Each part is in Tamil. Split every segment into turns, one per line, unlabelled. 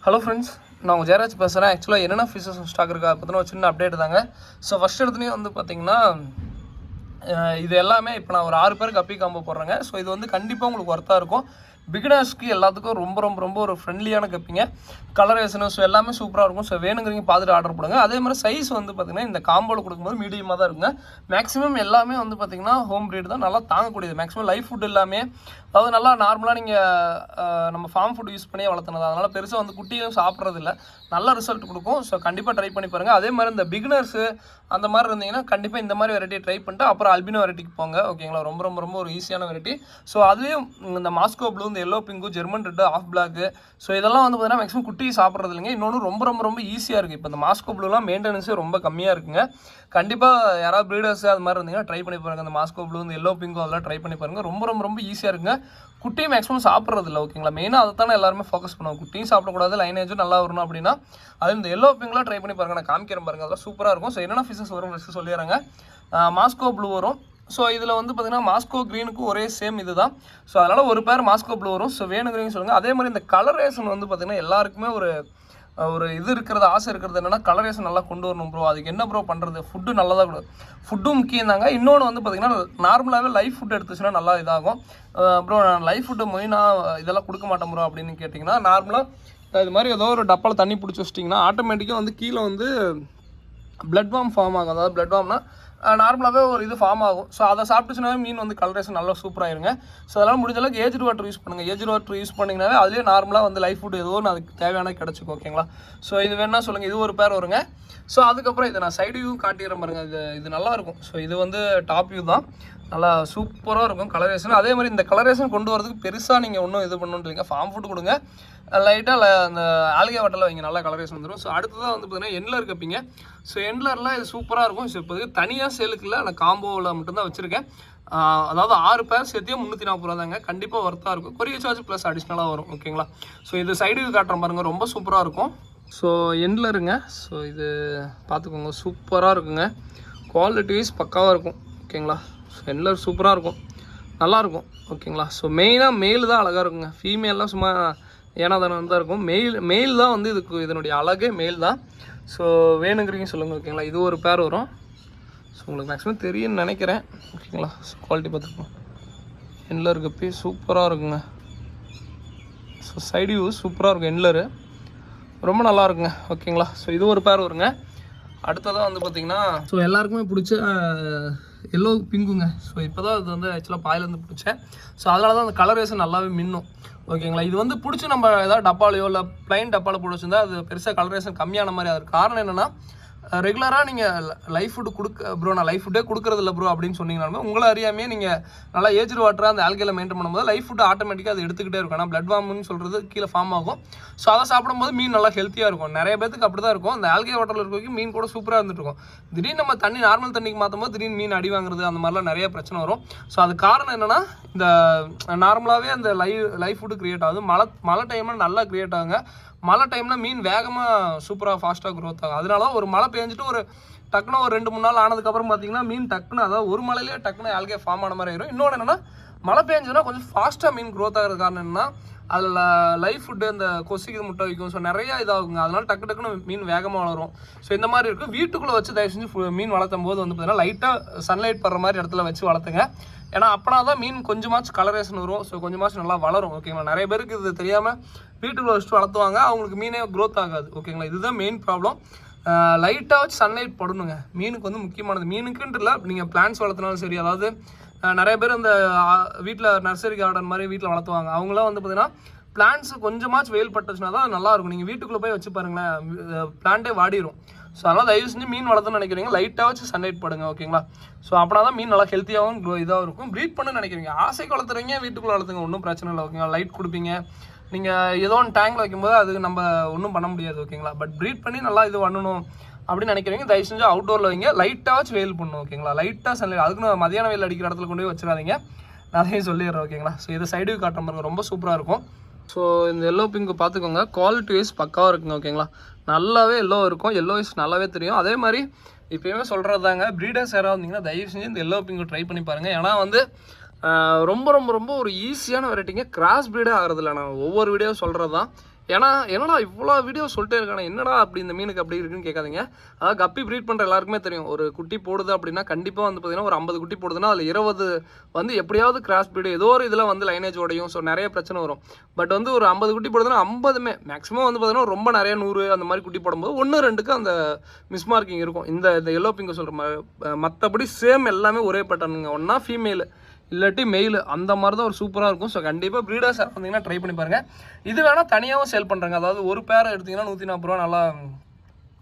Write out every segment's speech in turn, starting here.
ஹலோ ஃப்ரெண்ட்ஸ், நான் உங்கள் ஜெயராஜ் பேசுகிறேன். ஆக்சுவலாக என்னென்ன ஃபிஷஸ் ஸ்டாக் இருக்கா பற்றின ஒரு சின்ன அப்டேட் தாங்க. ஸோ ஃபஸ்ட் எடுத்துலேயும் வந்து பார்த்திங்கன்னா இது எல்லாமே இப்போ நான் ஒரு 6 பேருக்கு கப்பி காம்போ போடுறேங்க. ஸோ இது வந்து கண்டிப்பாக உங்களுக்கு ஒர்த்தாக இருக்கும். பிகினர்ஸ்க்கு எல்லாத்துக்கும் ரொம்ப ரொம்ப ரொம்ப ஒரு ஃப்ரெண்ட்லியான கப்பிங்க. கலரேஷனு ஸோ எல்லாமே சூப்பராக இருக்கும். ஸோ வேணுங்கிறீங்க பார்த்துட்டு ஆர்டர் போடுங்க. அதே மாதிரி சைஸ் வந்து பார்த்திங்கன்னா இந்த காம்போவில் கொடுக்கும்போது மீடியமாக தான் இருக்குங்க. மேக்ஸிமம் எல்லாமே வந்து பார்த்திங்கன்னா ஹோம் ப்ரீட் தான், நல்லா தாங்கக்கூடியது. மேக்ஸிமம் லைஃப் ஃபுட் எல்லாமே, அதாவது நல்லா நார்மலாக நீங்கள் நம்ம ஃபார்ம் ஃபுட் யூஸ் பண்ணி வளர்த்துனது, அதனால் பெருசாக வந்து குட்டியும் சாப்பிட்றதில்ல, நல்ல ரிசல்ட் கொடுக்கும். ஸோ கண்டிப்பாக ட்ரை பண்ணி பாருங்கள். அதே மாதிரி இந்த பிகினர்ஸு அந்த மாதிரி இருந்தீங்கன்னா கண்டிப்பாக இந்த மாதிரி வெரைட்டியை ட்ரை பண்ணிட்டு அப்புறம் அல்பினோ வெரைட்டிக்கு போங்க. ஓகேங்களா, ரொம்ப ரொம்ப ரொம்ப ஒரு ஈஸியான வெரைட்டி. ஸோ அதுலேயும் இந்த மாஸ்கோ ப்ளூ, இந்த yellow pink, German red, off black, so இதெல்லாம் வந்து பார்த்தீங்கன்னா மேக்ஸிமம் குட்டி சாப்பிட்றது இல்லைங்க. இன்னொன்று ரொம்ப ரொம்ப ரொம்ப ஈஸியாக இருக்குது. இப்போ இந்த மாஸ்கோ ப்ளூலாம் மெயின்டெனன்ஸே ரொம்ப கம்மியாக இருக்குங்க. கண்டிப்பாக யாராவது ப்ரீடர்ஸ் அது மாதிரி இருந்தீங்கன்னா ட்ரை பண்ணி பாருங்கள். இந்த மாஸ்கோ ப்ளூ, இந்த எல்லோ பிங்கு அதெல்லாம் ட்ரை பண்ணி பாருங்கள். ரொம்ப ரொம்ப ரொம்ப ஈஸியாக இருக்குங்க. குட்டியும் மேக்ஸிமம் சாப்பிட்றது இல்லை. ஓகேங்களா, மெயினாக அதை தானே எல்லாருமே ஃபோக்கஸ் பண்ணுவோம். குட்டியும் சாப்பிடக்கூடாது, லைனேஜும் நல்லா வரணும் அப்படின்னா அது இந்த எல்லோ பிங்க்லாம் ட்ரை பண்ணி பாருங்கள். நான் காமிக்கிறேன் பாருங்கள், அதெல்லாம் சூப்பராக இருக்கும். ஸோ என்னென்ன ஃபிஷஸ் வரும் ஃபஸ்ட்டு சொல்லிடுறாங்க. மாஸ்கோ ப்ளூ வரும். ஸோ இதில் வந்து பார்த்திங்கன்னா மாஸ்கோ க்ரீனுக்கும் ஒரே சேம் இது தான். ஸோ அதனால் ஒரு பேர் மாஸ்கோ ப்ளூ வரும். ஸோ வேணுங்கிறீங்க சொல்லுங்கள். அதே மாதிரி இந்த கலரேஷன் வந்து பார்த்திங்கன்னா எல்லாருக்குமே ஒரு இது இருக்கிறது, ஆசை இருக்கிறது என்னென்னா கலரேஷன் நல்லா கொண்டு வரணும் ப்ரோ. அதுக்கு என்ன ப்ரோ பண்ணுறது? ஃபுட்டு நல்லதாக கொடு, ஃபுட்டும் முக்கியம் தாங்க. இன்னொன்று வந்து பார்த்திங்கன்னா நார்மலாகவே லைஃப் ஃபுட் எடுத்துச்சுன்னா நல்லா இதாகும். ப்ரோ நான் லைஃப் ஃபுட்டு மெயினாக இதெல்லாம் கொடுக்க மாட்டேன் ப்ரோ அப்படின்னு கேட்டிங்கன்னா, நார்மலாக இது மாதிரி ஏதோ ஒரு டப்பாவில் தண்ணி பிடிச்சி வச்சிட்டிங்கன்னா ஆட்டோமேட்டிக்காக வந்து கீழே வந்து பிளட் வார்ம் ஃபார்ம் ஆகும். அதாவது பிளட் வார்ம்னா நார்மலாகவே ஒரு இது ஃபார்ம் ஆகும். ஸோ அதை சாப்பிட்டுச்சுனாவே மீன் வந்து கலரேஷன் நல்லா சூப்பராகிருங்க. ஸோ அதனால் முடிஞ்ச அளவுக்கு ஏஜ்டு வாட்டர் யூஸ் பண்ணுங்கள். ஏஜ்டு வாட்டர் யூஸ் பண்ணிங்கனாவே அதுலேயே நார்மலாக வந்து லைஃப் ஃபுட் ஏதோ ஒன்று அதுக்கு தேவையான கிடச்சிக்கும். ஓகேங்களா, ஸோ இது வேணால் சொல்லுங்கள். இது ஒரு பேர் வருங்க. ஸோ அதுக்கப்புறம் இதை நான் சைடு வியூ காட்டிடுறேன் பாருங்கள். இது நல்லாயிருக்கும். ஸோ இது வந்து டாப் வியூ தான், நல்லா சூப்பராக இருக்கும் கலரேஷன். அதே மாதிரி இந்த கலரேஷன் கொண்டு வரதுக்கு பெருசாக நீங்கள் ஒன்றும் இது பண்ணுன்றீங்க, ஃபார்ம் ஃபுட் கொடுங்க, லைட்டாக அந்த ஆல்கே வாட்டரில் வைங்க, நல்லா கலரேஷன் வந்துடும். ஸோ அடுத்ததாக வந்து பார்த்தீங்கன்னா எண்ட்லர் கப்பிங்க. ஸோ எண்ட்லரில் இது சூப்பராக இருக்கும். ஸோ இப்போதைக்கு தனியாக சேலுக்கு இல்லை, நான் காம்போவில் மட்டும்தான் வச்சுருக்கேன். அதாவது 6 பேர் சேர்த்தியே 340 ரூபா தாங்க. கண்டிப்பாக ஒர்த்தாக இருக்கும். கொரியர் சார்ஜ் ப்ளஸ் அடிஷ்னலாக வரும். ஓகேங்களா, ஸோ இது சைடு காட்டுறேன் பாருங்கள், ரொம்ப சூப்பராக இருக்கும். ஸோ எண்ட்லருங்க. ஸோ இது பார்த்துக்கோங்க, சூப்பராக இருக்குங்க. குவாலிட்டி வைஸ் பக்காவாக இருக்கும். ஓகேங்களா, ஸோ எண்ட்லர் சூப்பராக இருக்கும், நல்லாயிருக்கும். ஓகேங்களா, ஸோ மெயினாக மெயில் தான் அழகாக இருக்குங்க. ஃபீமேல்லாம் சும்மா ஏனாதானம் தான் இருக்கும். மெயில் தான் வந்து இதனுடைய அழகே மெயில் தான். ஸோ வேணுங்கிறீங்க சொல்லுங்கள். ஓகேங்களா, இது ஒரு பேர் வரும். ஸோ உங்களுக்கு மேக்ஸிமம் தெரியும்னு நினைக்கிறேன். ஓகேங்களா, ஸோ குவாலிட்டி பார்த்துக்கோங்க. எண்ட்லர் கப்பி சூப்பராக இருக்குங்க. ஸோ சைடு வியூ சூப்பராக இருக்கும். எண்ட்லரு ரொம்ப நல்லா இருக்குங்க. ஓகேங்களா, ஸோ இது ஒரு பேர் வருங்க. அடுத்ததாக வந்து பார்த்திங்கன்னா ஸோ எல்லாருக்குமே பிடிச்ச எல்லோ பிங்குங்க. ஸோ இப்போ தான் இது வந்து ஆக்சுவலாக பாயிலேருந்து பிடிச்சேன். ஸோ அதனால தான் அந்த கலரேஷன் நல்லாவே மின்னும். ஓகேங்களா, இது வந்து பிடிச்சி நம்ம ஏதாவது டப்பாலையோ இல்லை ப்ளைன் டப்பாவில் போட்டு வச்சுருந்தா அது பெருசாக கலரேஷன் கம்மியான மாதிரி. அதுக்கு காரணம் என்னென்னா ரெகுலராக நீங்கள் லைஃப் ஃபுட்டு ப்ரோ நான் லைஃப் ஃபுட்டே கொடுக்குறதில்ல ப்ரோ அப்படின்னு சொன்னீங்கன்னாலுமே உங்களை அறியாமே நீங்கள் நல்லா ஏஜ்டு வாட்டராக அந்த ஆல்கையில் மெயின்டைன் பண்ணும்போது லைஃப் ஃபுட்டு ஆட்டோமேட்டிக்காக அது எடுத்துக்கிட்டே இருக்கும். ஆனால் பிளட் வார்ம்னு சொல்கிறது கீழே ஃபார்ம் ஆகும். ஸோ அதை சாப்பிடும்போது மீன் நல்லா ஹெல்த்தியாக இருக்கும். நிறைய பேருக்கு அப்படி தான் இருக்கும். அந்த ஆல்கே வாட்டரில் இருக்க வரைக்கும் மீன் கூட சூப்பராக இருந்துட்டு இருக்கும். திடீர்னு நம்ம தண்ணி நார்மல் தண்ணிக்கு மாற்றும் போது திடீர்னு மீன் அடி வாங்குறது அந்த மாதிரிலாம் நிறைய பிரச்சனை வரும். ஸோ அது காரணம் என்னென்னா இந்த நார்மலாகவே அந்த லைஃப் ஃபுட்டு க்ரியேட் ஆகுது. மழை டைமில் நல்லா க்ரியேட் ஆகுங்க. மழை டைமில் மீன் வேகமாக சூப்பராக ஃபாஸ்ட்டாக க்ரோத் ஆகும். அதனால ஒரு மழை பெஞ்சிட்டு ஒரு டக்குன்னு ஒரு 2-3 நாள் ஆனதுக்கப்புறம் பார்த்தீங்கன்னா மீன் டக்குன்னு, அதாவது ஒரு மழையிலே டக்குன்னு ஆல்கே ஃபார்ம் ஆன மாதிரி ஆயிரும். இன்னொன்று என்னென்னா மழை பெஞ்சுன்னா கொஞ்சம் ஃபாஸ்ட்டாக மீன் க்ரோத் ஆகிறது காரணம் என்னென்னா அதில் லைஃப் ஃபுட்டு அந்த கொசிக்கு முட்டை வைக்கும். ஸோ நிறையா இதாகுங்க. அதனால டக்குன்னு மீன் வேகமாக வளரும். ஸோ இந்த மாதிரி இருக்கும். வீட்டுக்குள்ளே வச்சு தயவு செஞ்சு மீன் வளர்த்தும் போது வந்து பார்த்தீங்கன்னா லைட்டாக சன்லைட் படுற மாதிரி இடத்துல வச்சு வளர்த்துங்க. ஏன்னா அப்போனா தான் மீன் கொஞ்சமாச்சும் கலரேஷன் வரும். ஸோ கொஞ்சமாச்சும் நல்லா வளரும். ஓகேங்களா, நிறைய பேருக்கு இது தெரியாமல் வீட்டுக்குள்ளே வச்சுட்டு வளர்த்துவாங்க, அவங்களுக்கு மீனே க்ரோத் ஆகாது. ஓகேங்களா, இதுதான் மெயின் ப்ராப்ளம். லைட்டாக வச்சு சன்லைட் படணுங்க. மீனுக்கு வந்து முக்கியமானது. மீனுக்குன்ட்டு இல்லை, நீங்கள் பிளான்ஸ் வளர்த்தினாலும் சரி. அதாவது நிறைய பேர் இந்த வீட்டில் நர்சரி கார்டன் மாதிரி வீட்டில் வளர்த்துவாங்க. அவங்களாம் வந்து பார்த்தீங்கன்னா பிளான்ஸ் கொஞ்சமாச்சும் வெயில் பட்டுச்சுன்னா தான் நல்லாயிருக்கும். நீங்கள் வீட்டுக்குள்ளே போய் வச்சு பாருங்களேன், பிளான்ட்டே வாடிடும். ஸோ அதனால் தயவு செஞ்சு மீன் வளர்த்துன்னு நினைக்கிறீங்க லைட்டாக வச்சு சன்லைட் படுங்க. ஓகேங்களா, ஸோ அப்படின்னா தான் மீன் நல்லா ஹெல்த்தியாகவும் இதாக இருக்கும். ப்ரீட் பண்ண நினைக்கிறீங்க, ஆசைக்கு வளர்த்துறீங்க, வீட்டுக்குள்ளே வளர்த்துங்க, ஒன்றும் பிரச்சனை இல்லை. ஓகேங்களா, லைட் கொடுப்பீங்க நீங்கள், ஏதோ ஒன்று டேங்கில் வைக்கும்போது அது நம்ம ஒன்றும் பண்ண முடியாது. ஓகேங்களா, பட் ப்ரீட் பண்ணி நல்லா இது பண்ணணும் அப்படின்னு நினைக்கிறீங்க, தயவு செஞ்சு அவுட்டோரில் வைங்க. லைட்டாக வச்சு வெயில் பண்ணணும். ஓகேங்களா, லைட்டாக சன்லைட், அதுக்குன்னு மதியான வெயில் அடிக்கிற இடத்துல கொண்டு போய் வச்சிடாதீங்க. நிறைய சொல்லிடுறேன். ஓகேங்களா, ஸோ இது சைடு காட்டுற மாதிரி ரொம்ப சூப்பராக இருக்கும். ஸோ இந்த எல்லோ பிங்க் பார்த்துக்கோங்க, குவாலிட்டி வைஸ் பக்காவாக இருக்குங்க. ஓகேங்களா, நல்லாவே எல்லோ இருக்கும். எல்லோ வைஸ் நல்லாவே தெரியும். அதே மாதிரி இப்போயுமே சொல்கிறது தாங்க, ப்ரீடர்ஸ் யாராவது வந்தீங்கன்னா தயவு செஞ்சு இந்த எல்லோ பிங்க் ட்ரை பண்ணி பாருங்கள். ஏன்னா வந்து ரொம்ப ரொம்ப ரொம்ப ஒரு ஈஸியான வெரைட்டிங்க. Cross breed ஆகிறதில்ல. நான் ஒவ்வொரு வீடியோ சொல்கிறது தான். ஏன்னா என்னடா இவ்வளோ வீடியோ சொல்லிட்டே இருக்கானே என்னடா அப்படி இந்த மீனுக்கு அப்படி இருக்குன்னு கேட்காதீங்க. அதாவது கப்பி ப்ரீட் பண்ணுற எல்லாருக்குமே தெரியும், ஒரு குட்டி போடுது அப்படின்னா கண்டிப்பாக வந்து பார்த்தீங்கன்னா ஒரு 50 குட்டி போடுதுன்னா அதில் 20 வந்து எப்படியாவது கிராஸ் ப்ரீடு ஏதோ ஒரு இதில் வந்து லைனேஜ் உடையும். ஸோ நிறைய பிரச்சனை வரும். பட் வந்து ஒரு 50 குட்டி போடுதுன்னா 50மே மேக்ஸிமம் வந்து பார்த்தீங்கன்னா ரொம்ப நிறைய 100 அந்த மாதிரி குட்டி போடும்போது 1-2க்கு அந்த மிஸ்மார்க்கிங் இருக்கும். இந்த எல்லோ பிங்க் சொல்கிற மாதிரி மற்றபடி சேம் எல்லாமே ஒரே பேட்டர்னுங்க. ஒன்றா ஃபீமேலு இல்லாட்டி மெயில் அந்த மாதிரி தான் ஒரு சூப்பராக இருக்கும். ஸோ கண்டிப்பாக ப்ரீடர்ஸ் வந்தீங்கன்னா ட்ரை பண்ணி பாருங்கள். இது வேணால் தனியாகவும் சேல் பண்ணுறாங்க. அதாவது ஒரு பேரை எடுத்திங்கன்னா 140 ரூபா, நல்லா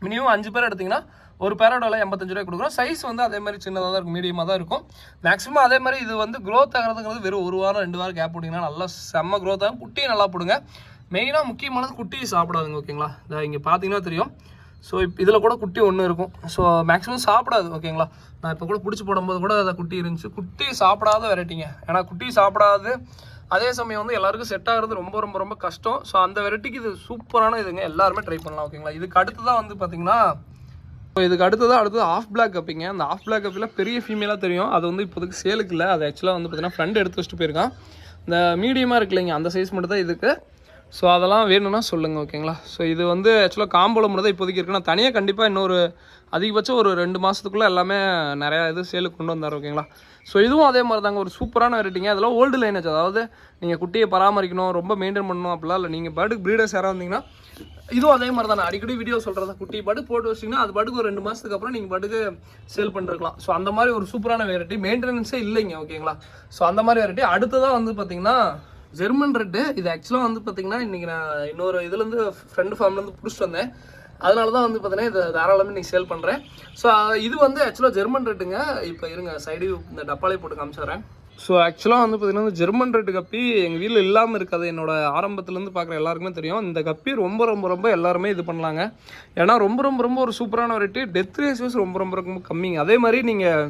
மினிமம் 5 பேர் எடுத்திங்கன்னா ஒரு பேரோட விலை 85 ரூபாய் கொடுக்குறோம். சைஸ் வந்து அதே மாதிரி சின்னதாக தான் இருக்கும், மீடியமாக தான் இருக்கும். மேக்ஸிமம் அதே மாதிரி இது வந்து க்ரோத் ஆகிறதுங்கிறது வெறும் 1 வாரம் 2 வாரம் கேப் போட்டிங்கன்னா நல்லா செம்ம க்ரோத் ஆகும். குட்டியை நல்லா போடுங்க. மெயினாக முக்கியமானது குட்டியை சாப்பிடாதுங்க. ஓகேங்களா, இங்கே பார்த்தீங்கன்னா தெரியும். ஸோ இதில் கூட குட்டி ஒன்று இருக்கும். ஸோ மேக்ஸிமம் சாப்பிடாது. ஓகேங்களா, நான் இப்போ கூட பிடிச்சி போடும்போது கூட அதை குட்டி இருந்துச்சு. குட்டி சாப்பிடாத வெரைட்டிங்க. ஏன்னா குட்டி சாப்பிடாது, அதே சமயம் வந்து எல்லாருக்கும் செட் ஆகிறது ரொம்ப ரொம்ப ரொம்ப கஷ்டம். ஸோ அந்த வெரைட்டிக்கு இது சூப்பரான இதுங்க, எல்லாருமே ட்ரை பண்ணலாம். ஓகேங்களா, இதுக்கு அடுத்து தான் வந்து பார்த்தீங்கன்னா அடுத்தது ஆஃப் பிளாக் கப்பிங்க. அந்த ஆஃப் பிளாக் கப்பில் பெரிய ஃபீமேலாக தெரியும். அது வந்து இப்போதைக்கு சேலுக்கு இல்லை. அது ஆக்சுவலாக வந்து பார்த்தீங்கன்னா ஃப்ரெண்ட் எடுத்து வச்சுட்டு போயிருக்கான். இந்த மீடியமாக இருக்கு இல்லைங்க, அந்த சைஸ் மட்டும் தான் இதுக்கு. ஸோ அதெல்லாம் வேணும்னா சொல்லுங்கள். ஓகேங்களா, ஸோ இது வந்து ஆக்சுவலாக காம்போல மட்டும் தான் இப்போதைக்கு இருக்குன்னா, தனியாக கண்டிப்பாக இன்னொரு அதிகபட்சம் ஒரு 2 மாதத்துக்குள்ளே எல்லாமே நிறையா இது சேலுக்கு கொண்டு வந்தார். ஓகேங்களா, ஸோ இதுவும் அதே மாதிரி தாங்க, ஒரு சூப்பரான வெரைட்டிங்க. அதெல்லாம் ஓல்டு லைனேஜ். அதாவது நீங்கள் குட்டியை பராமரிக்கணும், ரொம்ப மெயின்டைன் பண்ணணும் அப்படிலாம் இல்லை. நீங்கள் பாட்டுக்கு ப்ரீடர்ஸ் யாராவது வந்தீங்கன்னா இதுவும் அதே மாதிரி தான். அடிக்கடி வீடியோ சொல்கிறதா, குட்டி பாட்டுக்கு போட்டு வச்சிங்கன்னா அது பாட்டுக்கு ஒரு 2 மாதத்துக்கு அப்புறம் நீங்கள் பாட்டுக்கு சேல் பண்ணிருக்கலாம். ஸோ அந்த மாதிரி ஒரு சூப்பரான வெரைட்டி, மெயின்டெனன்ஸே இல்லைங்க. ஓகேங்களா, ஸோ அந்த மாதிரி வெரைட்டி. அடுத்ததான் வந்து பார்த்தீங்கன்னா ஜெர்மன் ரெட்டு. இது ஆக்சுவலாக வந்து பார்த்தீங்கன்னா இன்றைக்கி நான் இன்னொரு இதுலேருந்து ஃப்ரெண்டு ஃபார்ம்லேருந்து பிடிச்சிட்டு வந்தேன். அதனால தான் வந்து பார்த்தீங்கன்னா இதை தாராளமாக இன்றைக்கி சேல் பண்ணுறேன். ஸோ இது வந்து ஆக்சுவலாக ஜெர்மன் ரெட்டுங்க. இப்போ இருங்க சைடு இந்த டப்பாலே போட்டு காமிச்சிடுறேன். ஸோ ஆக்சுவலாக வந்து பார்த்தீங்கன்னா ஜெர்மன் ரெட்டு கப்பி எங்கள் வீட்டில் இல்லாமல் இருக்காது. என்னோட ஆரம்பத்துலேருந்து பார்க்குற எல்லாருக்குமே தெரியும். இந்த கப்பி ரொம்ப ரொம்ப ரொம்ப எல்லாருமே இது பண்ணலாங்க. ஏன்னா ரொம்ப ரொம்ப ரொம்ப ஒரு சூப்பரான வெரைட்டி. டெத் ரேஷியோஸ் ரொம்ப ரொம்ப ரொம்ப கம்மிங்க. அதே மாதிரி நீங்கள்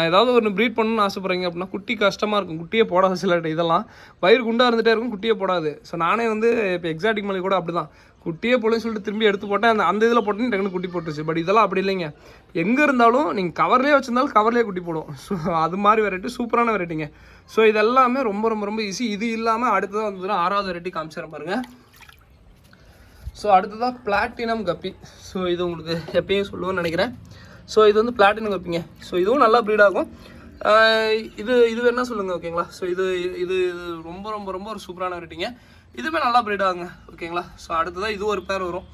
ஏதாவது ஒன்று ப்ரீட் பண்ணணும்னு ஆசைப்பட்றீங்க அப்படின்னா குட்டி கஷ்டமாக இருக்கும். குட்டியே போடாது. சில இதெல்லாம் வயிறு குண்டாக இருந்துகிட்டே இருக்கும், குட்டியே போடாது. ஸோ நானே வந்து இப்போ எக்ஸாட்டிக் மலை கூட அப்படி தான், குட்டியே போலன்னு சொல்லிட்டு திரும்பி எடுத்து போட்டேன். அந்த இதில் போட்டேன்னு டக்குனு குட்டி போட்டுருச்சு. பட் இதெல்லாம் அப்படி இல்லைங்க. எங்கே இருந்தாலும் நீங்கள் கவர்லேயே வச்சுருந்தாலும் கவர்லேயே குட்டி போடும். ஸோ அது மாதிரி வெரைட்டி சூப்பரான வெரைட்டிங்க. ஸோ இதெல்லாமே ரொம்ப ரொம்ப ரொம்ப ஈஸி. இது இல்லாமல் அடுத்ததாக வந்ததுன்னா 6வது வெரைட்டி காமிச்சிடறேன் பாருங்கள். ஸோ அடுத்ததாக பிளாட்டினம் கப்பி. ஸோ இது உங்களுக்கு எப்பயும் சொல்லுவேன்னு நினைக்கிறேன். ஸோ இது வந்து பிளாட்டினம் கப்பிங்க. ஸோ இதுவும் நல்லா ப்ரீட் ஆகும். இது வேணா சொல்லுங்கள். ஓகேங்களா, ஸோ இது ரொம்ப ரொம்ப ரொம்ப ஒரு சூப்பரான வெரைட்டிங்க. இதுவுமே நல்லா ப்ரீட் ஆகுங்க. ஓகேங்களா, ஸோ அடுத்ததான் இது ஒரு பேர் வரும்.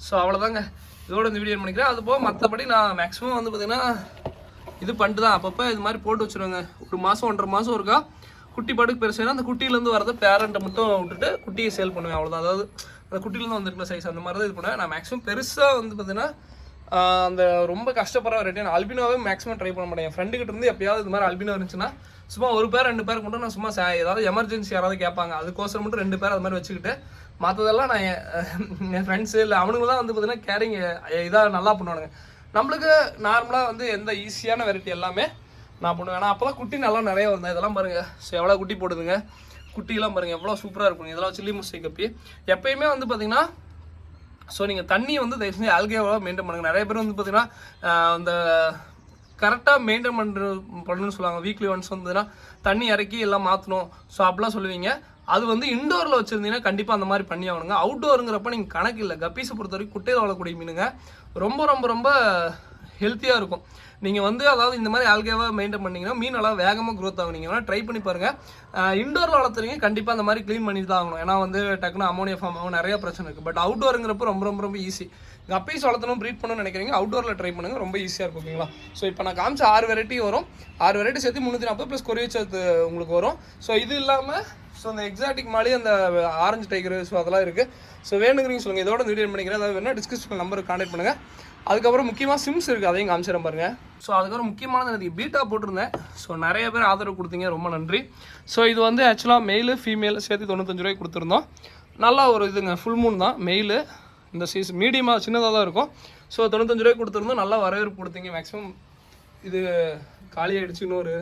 ஸோ அவ்வளோதாங்க, இதோட இந்த வீடியோ பண்ணிக்கிறேன். அது போக மற்றபடி நான் மேக்ஸிமம் வந்து பார்த்திங்கன்னா இது பண்ணிட்டு தான் அப்பப்போ இது மாதிரி போட்டு வச்சுருவாங்க. 1 மாதம் 1.5 மாதம் இருக்கா குட்டி பாட்டுக்கு பெருசுனா அந்த குட்டியிலேருந்து வரது பேரண்ட்டை மட்டும் விட்டுட்டு குட்டியை சேல் பண்ணுவேன். அவ்வளோதான். அதாவது அந்த குட்டியிலேருந்து வந்துருக்கிற சைஸ் அந்த மாதிரி தான் இது பண்ணுவேன். நான் மேக்ஸிமம் பெருசாக வந்து பார்த்திங்கன்னா அந்த ரொம்ப கஷ்டப்படுற வெரைட்டி நான் அல்பினோவே மேக்ஸிமம் ட்ரை பண்ண மாட்டேன். என் ஃப்ரெண்டுக்கிட்ட இருந்து எப்பயாவது இது மாதிரி அல்பினோ இருந்துச்சுன்னா சும்மா 1 பேர் 2 பேர் மட்டும் நான் சும்மா ஏதாவது எமர்ஜென்சி யாராவது கேட்பாங்க அதுக்கோசரம் மட்டும் 2 பேர் அது மாதிரி வச்சுக்கிட்டு மற்றதெல்லாம் நான் என் ஃப்ரெண்ட்ஸு இல்லை அவனுங்க தான் வந்து பார்த்தீங்கன்னா கேரிங் இதாக நல்லா பண்ணுவானுங்க. நம்மளுக்கு நார்மலாக வந்து எந்த ஈஸியான வெரைட்டி எல்லாமே நான் பண்ணுவேன். ஆனால் அப்போ தான் குட்டி நல்லா நிறைய வந்தேன். இதெல்லாம் பாருங்கள். ஸோ எவ்வளோ குட்டி போடுதுங்க. குட்டிலாம் பாருங்கள் எவ்வளோ சூப்பராக இருக்குங்க. இதெல்லாம் சில்லி முஸ்டை கப்பி. எப்பயுமே வந்து பார்த்திங்கன்னா ஸோ நீங்கள் தண்ணி வந்து தயவு செஞ்சு ஆல்கேவாக மெயின்டைன் பண்ணுங்கள். நிறைய பேர் வந்து பார்த்தீங்கன்னா அந்த கரெக்டாக மெயின்டைன் பண்ணணும்னு சொல்லுவாங்க. வீக்லி ஒன்ஸ் வந்ததுன்னா தண்ணி இறக்கி எல்லாம் மாற்றணும். ஸோ அப்படிலாம் சொல்லுவீங்க. அது வந்து இண்டோரில் வச்சுருந்தீங்கன்னா கண்டிப்பாக அந்த மாதிரி பண்ணி ஆகணுங்க. அவுட்டோருங்கிறப்ப நீங்கள் கணக்கு இல்லை. கப்பீஸை பொறுத்த வரைக்கும் குட்டையில் வளரக்கூடிய மீனுங்க ரொம்ப ரொம்ப ரொம்ப ஹெல்த்தியாக இருக்கும். நீங்கள் வந்து அதாவது இந்த மாதிரி ஆல்கேவாக மெயின்டைன் பண்ணிங்கன்னா மீன் நல்லா வேகமாக க்ரோத் ஆகும். நீங்கள் வேணால் ட்ரை பண்ணி பாருங்கள். இண்டோரில் வளர்த்துறீங்க கண்டிப்பாக அந்த மாதிரி க்ளீன் பண்ணி தான் ஆகணும். ஏன்னா வந்து டக்குன்னு அமோனியா ஃபார்ம் ஆகும், நிறைய பிரச்சனை இருக்குது. பட் அவுட்டோருங்கிறப்ப ரொம்ப ரொம்ப ரொம்ப ஈஸி. கப்பீஸ் வளர்த்தணும் ப்ரீட் பண்ணணும்னு நினைக்கிறீங்க அவுட்டோரில் ட்ரை பண்ணுங்கள், ரொம்ப ஈஸியாக இருக்கும். ஓகேங்களா, ஸோ இப்போ நான் காமிச்ச 6 வெரைட்டி வரும். 6 வெரைட்டி சேர்த்து 340 ப்ளஸ் கொரியர் சேர்த்து உங்களுக்கு வரும். ஸோ இது இல்லாமல் ஸோ அந்த எக்ஸாட்டிக் மாதிரி அந்த ஆரஞ்சு டைகர் ஸோ அதெல்லாம் இருக்குது. ஸோ வேணுங்கிறீங்க சொல்லுங்கள். இதோட வீடியோ பண்ணிக்கிறேன். அதாவது வேணால் டிஸ்கிரிப்ஷன் நம்பருக்கு கான்டாக்ட் பண்ணுங்கள். அதுக்கப்புறம் முக்கியமாக சிம்ஸ் இருக்குது, அதையும் காமிச்சிடறேன் பாருங்கள். ஸோ அதுக்கப்புறம் முக்கியமானது எனக்கு பீட்டா போட்டிருந்தேன். ஸோ நிறைய பேர் ஆதரவு கொடுத்தீங்க, ரொம்ப நன்றி. ஸோ இது வந்து ஆக்சுவலாக மெயிலு ஃபீமேல் சேர்த்து 95 ரூபாய்க்கு கொடுத்துருந்தோம். நல்லா ஒரு இதுங்க, ஃபுல் மூன் தான் மெயிலு. இந்த சைஸ் மீடியமாக சின்னதாக தான் இருக்கும். ஸோ 95 ரூபாய்க்கு கொடுத்துருந்தோம். நல்லா வரவேற்பு கொடுத்தீங்க. மேக்ஸிமம் இது காலியாகிடுச்சு. இன்னொரு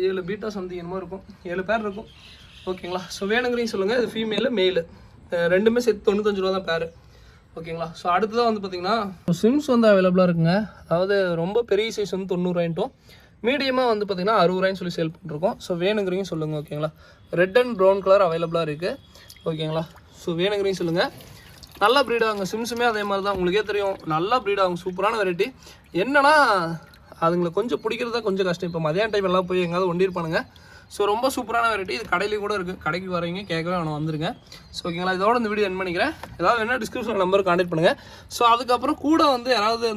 7 பீட்டா சம்திங் என்னமோ இருக்கும், 7 பேர் இருக்கும். ஓகேங்களா, ஸோ வேணுங்கிறீங்க சொல்லுங்கள். இது ஃபீமேலு மெயிலு ரெண்டுமே சேர்த்து 95 ரூபா தான் பேர். ஓகேங்களா, ஸோ அடுத்ததான் வந்து பார்த்திங்கன்னா சிம்ஸ் வந்து அவைலபிளாக இருக்குங்க. அதாவது ரொம்ப பெரிய சைஸ் வந்து 90 ரூபாய்ட்டும், மீடியமாக வந்து பார்த்திங்கன்னா 60 ரூபாய்ன்னு சொல்லி சேல் பண்ணிருக்கோம். ஸோ வேணுங்கிறீங்க சொல்லுங்கள். ஓகேங்களா, ரெட் அண்ட் ப்ரௌன் கலர் அவைலபிளாக இருக்குது. ஓகேங்களா, ஸோ வேணுங்கிறீங்க சொல்லுங்கள். நல்லா ப்ரீட் ஆகுங்க. சிம்ஸுமே அதே மாதிரி தான், உங்களுக்கே தெரியும், நல்லா ப்ரீட் ஆகும். சூப்பரான வெரைட்டி. என்னன்னா அதுங்களை கொஞ்சம் பிடிக்கிறது தான் கொஞ்சம் கஷ்டம். இப்போ மதியான டைம் எல்லாம் போய் எங்கேயாவது ஒண்டிருப்பானுங்க. ஸோ ரொம்ப சூப்பரான வெரைட்டி. இது கடையிலேயும் கூட இருக்குது. கடைக்கு வரீங்க கேட்கவே நான் வந்துருங்க. ஸோ ஓகேங்களா, இதோட இந்த வீடியோ என் பண்ணிக்கிறேன். ஏதாவது வேணால் டிஸ்கிரிப்ஷன் நம்பர் கான்டெக்ட் பண்ணுங்கள். ஸோ அதுக்கப்புறம் கூட வந்து யாராவது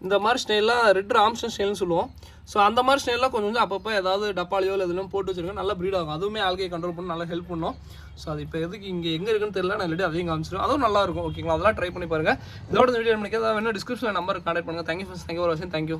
இந்த மாதிரி ஸ்னெயிலாம் ரெட் ராம்ஸ்டன் ஸ்னெயில்னு சொல்லுவோம். ஸோ அந்த மாதிரி ஸ்னெயிலாம் கொஞ்சம் அப்பப்போ ஏதாவது டப்பாலியோ இல்லை எதுவும் போட்டு வச்சுருக்கேன். நல்லா ப்ரீட் ஆகும். அதுவுமே ஆல்கையை கண்ட்ரோல் பண்ணி நல்லா ஹெல்ப் பண்ணும். ஸோ அது இப்போ எதுக்கு இங்கே எங்கே இருக்குன்னு தெரியல, நான் ஆல்ரெடி அதையும் காமிச்சிடும். அதுவும் நல்லா இருக்கும். ஓகேங்களா, அதெல்லாம் ட்ரை பண்ணி பாருங்கள். இதோட இந்த வீடியோ பண்ணிக்க ஏதாவது வேணும் டிஸ்கிரிப்ஷனில் நம்பர் கான்டெக்ட் பண்ணுங்கள். தேங்க்யூ ஃபார் வாட்சிங். தேங்க்யூ.